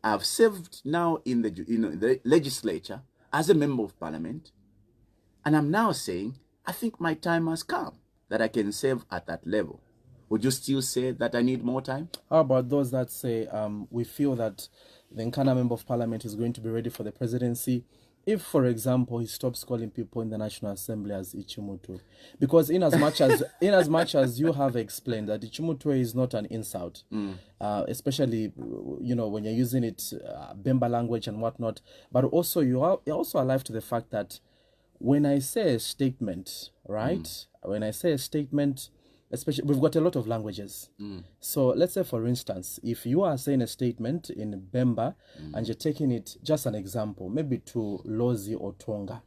I have served now in the legislature as a member of parliament. And I'm now saying, I think my time has come that I can serve at that level. Would you still say that I need more time? How about those that say we feel that the Nkana member of parliament is going to be ready for the presidency if, for example, he stops calling people in the National Assembly as Ichimutwe? Because in as much as you have explained that Ichimutwe is not an insult, especially when you're using it Bemba language and whatnot, but also you're also alive to the fact that when I say a statement, right? When I say a statement, especially, we've got a lot of languages. So let's say, for instance, if you are saying a statement in Bemba and you're taking it, just an example, maybe to Lozi or Tonga,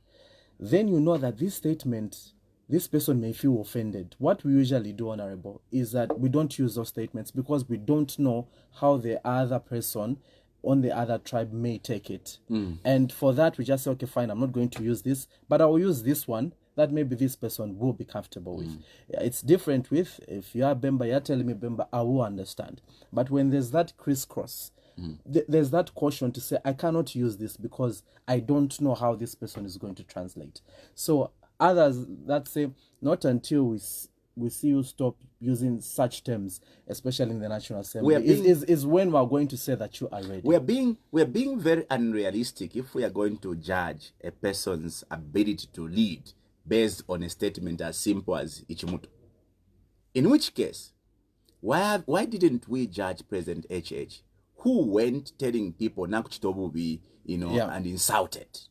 then you know that this statement, this person may feel offended. What we usually do, Honorable, is that we don't use those statements because we don't know how the other person on the other tribe may take it. And for that, we just say, okay, fine, I'm not going to use this, but I will use this one that maybe this person will be comfortable with. It's different with, if you are Bemba, you're telling me Bemba, I will understand. But when there's that crisscross, there's that caution to say, I cannot use this because I don't know how this person is going to translate. So others that say, not until we see you stop using such terms, especially in the National Assembly, is when we are going to say that you are ready. We are being very unrealistic if we are going to judge a person's ability to lead based on a statement as simple as Ichimuto. In which case, why didn't we judge President HH, who went telling people Nakuchitobu and insulted?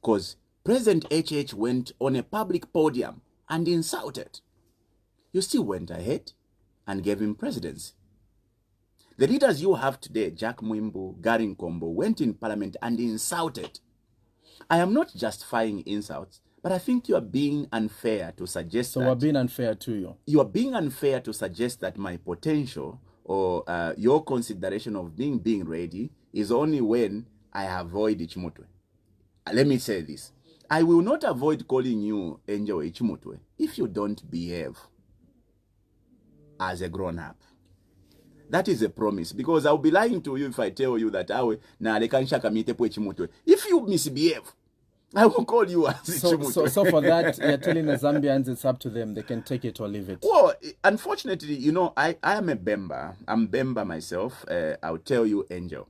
Because President HH went on a public podium and insulted. You still went ahead and gave him presidency. The leaders you have today, Jack Mwimbu, Garin Kombo, went in parliament and insulted. I am not justifying insults, but I think you are being unfair to suggest that... So we're being unfair to you? You are being unfair to suggest that my potential or your consideration of being ready is only when I avoid Ichimutwe. Let me say this. I will not avoid calling you Angel Ichimutwe if you don't behave as a grown-up. That is a promise, because I'll be lying to you if I tell you that if you misbehave, I will call you as so for that, you're telling the Zambians it's up to them. They can take it or leave it. Well, unfortunately, you know, I am a Bemba. I'm Bemba myself. I'll tell you, Angel.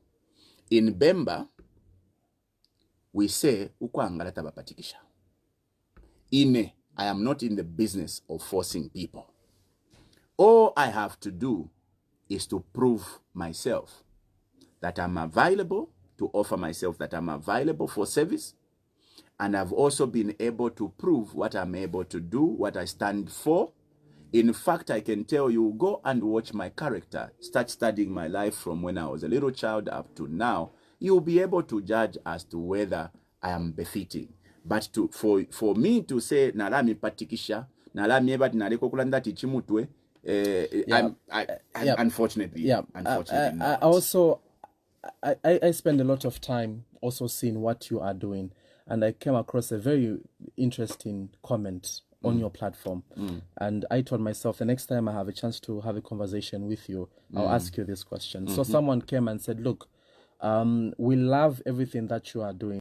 In Bemba, we say, ukwangala tabapatikisha. I am not in the business of forcing people. All I have to do is to prove myself that I'm available, to offer myself that I'm available for service. And I've also been able to prove what I'm able to do, what I stand for. In fact, I can tell you, go and watch my character. Start studying my life from when I was a little child up to now. You'll be able to judge as to whether I am befitting. But for me to say, nalami patikisha, nalami eba tinaleko kulanda tichimutwe, unfortunately. Yeah. Unfortunately I also, I spend a lot of time also seeing what you are doing. And I came across a very interesting comment on your platform. And I told myself, the next time I have a chance to have a conversation with you, I'll ask you this question. So someone came and said, look, we love everything that you are doing.